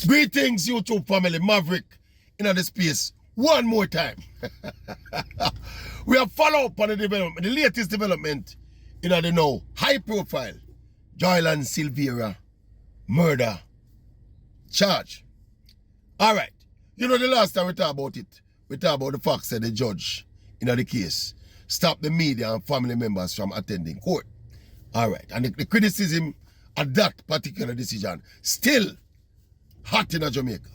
Greetings, YouTube family. Maverick in the space one more time. We have followed up on the development, the latest development in the now high profile JOYLYAN SILVERA murder charge. Alright, you know the last time we talked about it, we talked about the fact that the judge in the case stopped the media and family members from attending court. Alright, and the criticism of that particular decision still hot in Jamaica.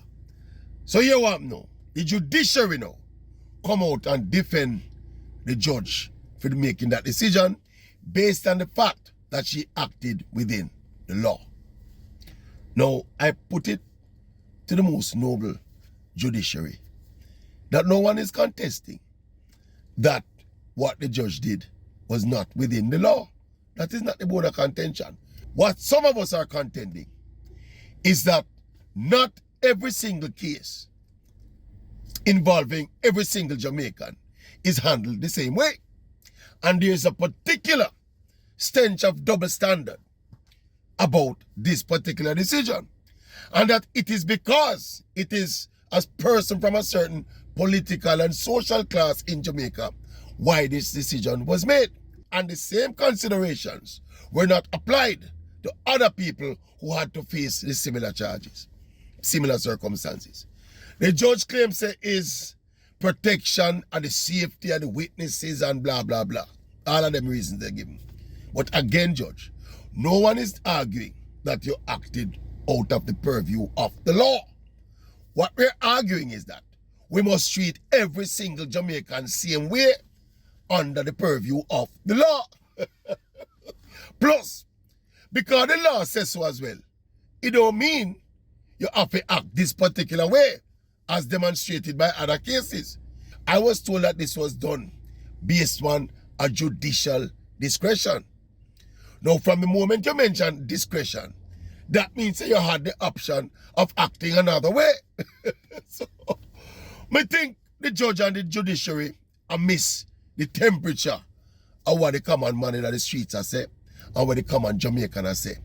So you want now, the judiciary now come out and defend the judge for making that decision based on the fact that she acted within the law. Now, I put it to the most noble judiciary that no one is contesting that what the judge did was not within the law. That is not the bone of contention. What some of us are contending is that not every single case involving every single Jamaican is handled the same way. And there's a particular stench of double standard about this particular decision. And that it is because it is a person from a certain political and social class in Jamaica why this decision was made. And the same considerations were not applied to other people who had to face the similar charges, similar circumstances. The judge claims it is protection and the safety of the witnesses and blah, blah, blah. All of them reasons they're given. But again, Judge, no one is arguing that you acted out of the purview of the law. What we're arguing is that we must treat every single Jamaican same way under the purview of the law. Plus, because the law says so as well, it don't mean you have to act this particular way as demonstrated by other cases. I was told that this was done based on a judicial discretion. Now, from the moment you mention discretion, that means that you had the option of acting another way. So, I think the judge and the judiciary miss the temperature of what the common man in the streets are say and what the common Jamaican are say.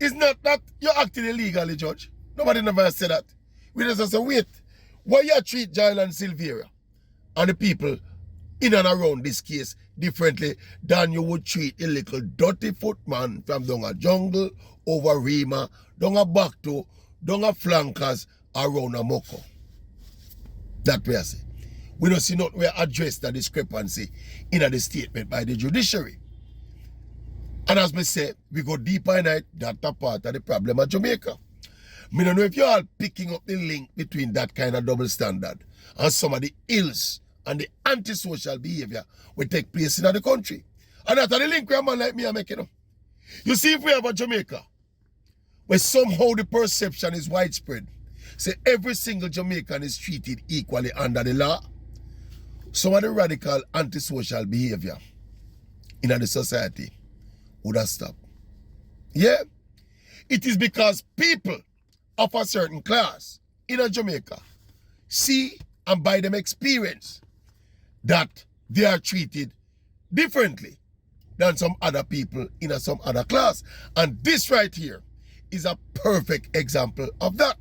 It's not that you're acting illegally, Judge. Nobody never said that. We just say, wait, why you treat JOYLYAN SILVERA and the people in and around this case differently than you would treat a little dirty footman from down a jungle, over Rima, down a back to, down a flankers, around a Moko. That way I say. We don't see not where address the discrepancy in the statement by the judiciary. And as we say, we go deeper in it, that's a part of the problem of Jamaica. I don't know if you're all picking up the link between that kind of double standard and some of the ills and the antisocial behavior will take place in the country. And that's the link where a man like me are making. You see, if we have a Jamaica where somehow the perception is widespread, say every single Jamaican is treated equally under the law, some of the radical antisocial behavior in the society would have stopped. Yeah? It is because people of a certain class in a Jamaica see and by them experience that they are treated differently than some other people in some other class. And this right here is a perfect example of that.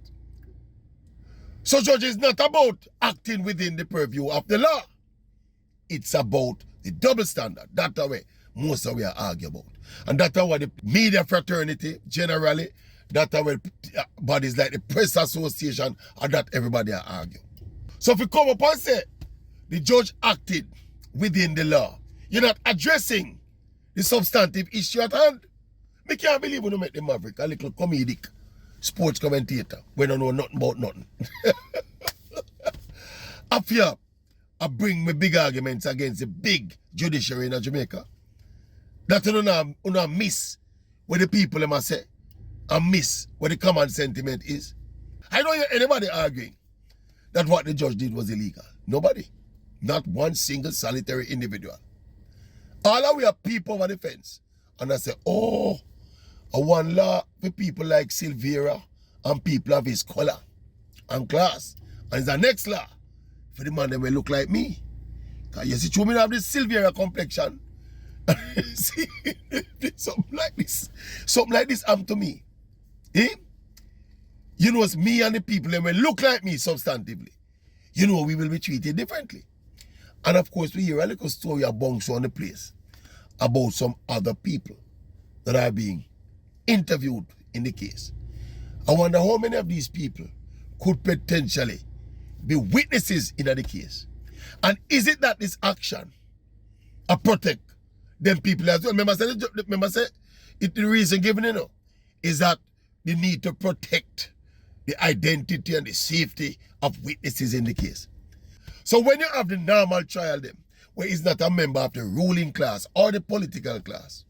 So, Judge, it's not about acting within the purview of the law. It's about the double standard. That's the way most of we are arguing about. And that's what the media fraternity generally, that's what bodies like the Press Association, and that everybody are arguing. So if you come up and say the judge acted within the law, you're not addressing the substantive issue at hand. I can't believe when you make the Maverick a little comedic sports commentator when I know nothing about nothing. Up here, I bring my big arguments against the big judiciary in Jamaica. That you don't miss what the people must say and miss what the common sentiment is. I don't hear anybody arguing that what the judge did was illegal. Nobody. Not one single solitary individual. All of we are people over the fence. And I say, oh, a one law for people like Silvera and people of his color and class. And it's the next law for the man that may look like me. Because you see, me have this Silvera complexion. See, something like this happened to me. Eh? you know, it's me and the people that will look like me substantively, you know, we will be treated differently. And of course, we hear a little story about on the place about some other people that are being interviewed in the case. I wonder how many of these people could potentially be witnesses in the case. And is it that this action protect them people as well? Remember, the reason given, you know, is that they need to protect the identity and the safety of witnesses in the case. So when you have the normal trial them, where it's not a member of the ruling class or the political class,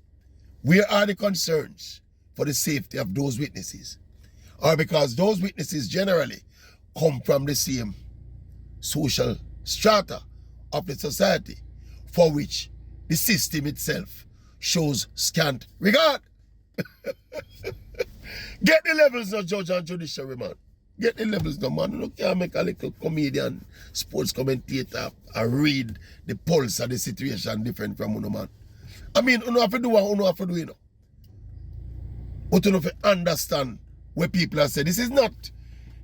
where are the concerns for the safety of those witnesses? Or because those witnesses generally come from the same social strata of the society for which the system itself shows scant regard. Get the levels of judge and judiciary, man. Get the levels now, man. You can't make a little comedian, sports commentator, and read the pulse of the situation different from you, man. I mean, you have to do what you have to do, you know. But you have to understand where people are saying. This is not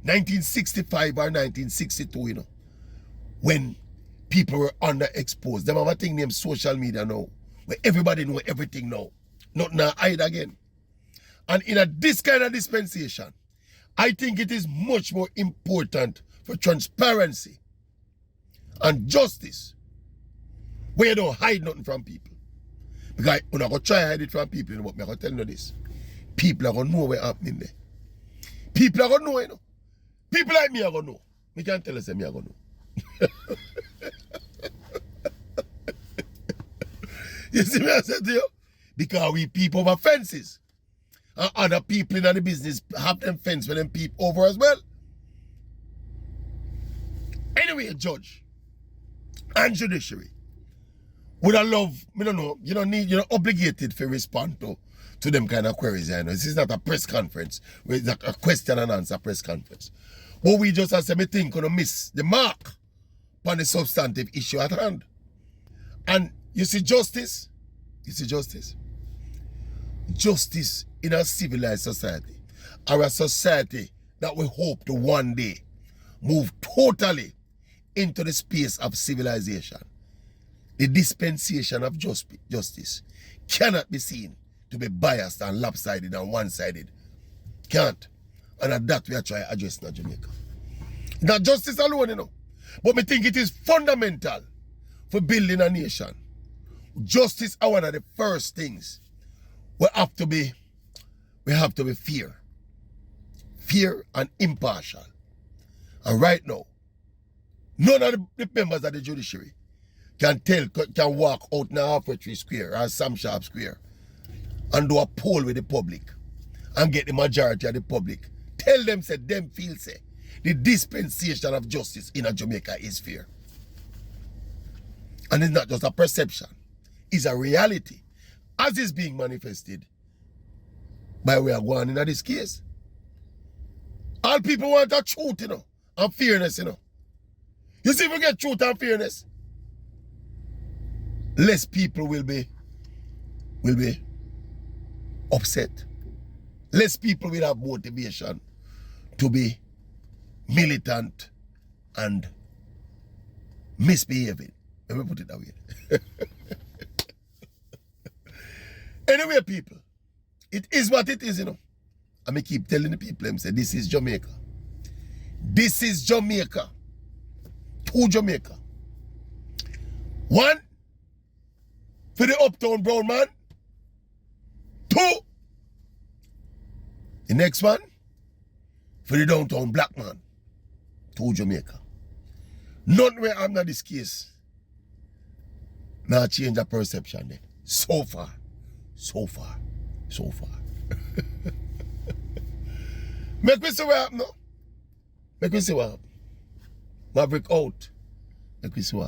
1965 or 1962, you know, when people were underexposed. Them have a thing named social media now, where everybody know everything now. Not now hide again. And in this kind of dispensation, I think it is much more important for transparency and justice, where you don't hide nothing from people. Because you're not going to try to hide it from people, but I'm going to tell you this. People are going to know what's happening there. People are going to know, you know. People like me are going to know. Me can't tell us that me are going to know. You see what I said to you? Because we peep over fences. And other people in the business have them fence for them peep over as well. Anyway, judge and judiciary would I love, I don't know, you're not obligated to respond to them kind of queries. You know? This is not a press conference. It's like a question and answer press conference. But we just as me think gonna miss the mark on the substantive issue at hand. And you see justice? Justice in a civilized society, or a society that we hope to one day move totally into the space of civilization. The dispensation of justice cannot be seen to be biased and lopsided and one-sided. Can't. And at that we are trying to address in Jamaica. Not justice alone, you know. But I think it is fundamental for building a nation. Justice is one of the first things we have to be fair. Fair and impartial. And right now, none of the members of the judiciary can walk out in Halfway Tree Square or Sam Sharp Square and do a poll with the public and get the majority of the public. Tell them, say, them feel, say, the dispensation of justice in Jamaica is fair. And it's not just a perception. It's a reality. As is being manifested by way of going in this case. All people want a truth, you know, and fairness, you know. You see, if we get truth and fairness, less people will be upset. Less people will have motivation to be militant and misbehaving. Let me put it that way. Anyway, people, it is what it is, you know. And I keep telling the people, them say, this is Jamaica. This is Jamaica. To Jamaica. One, for the uptown brown man. Two, the next one, for the downtown black man. To Jamaica. None where I'm not this case. Now change the perception then. So far. Make me see what happen now. Make me see what happen. Maverick out. Make me see what happen.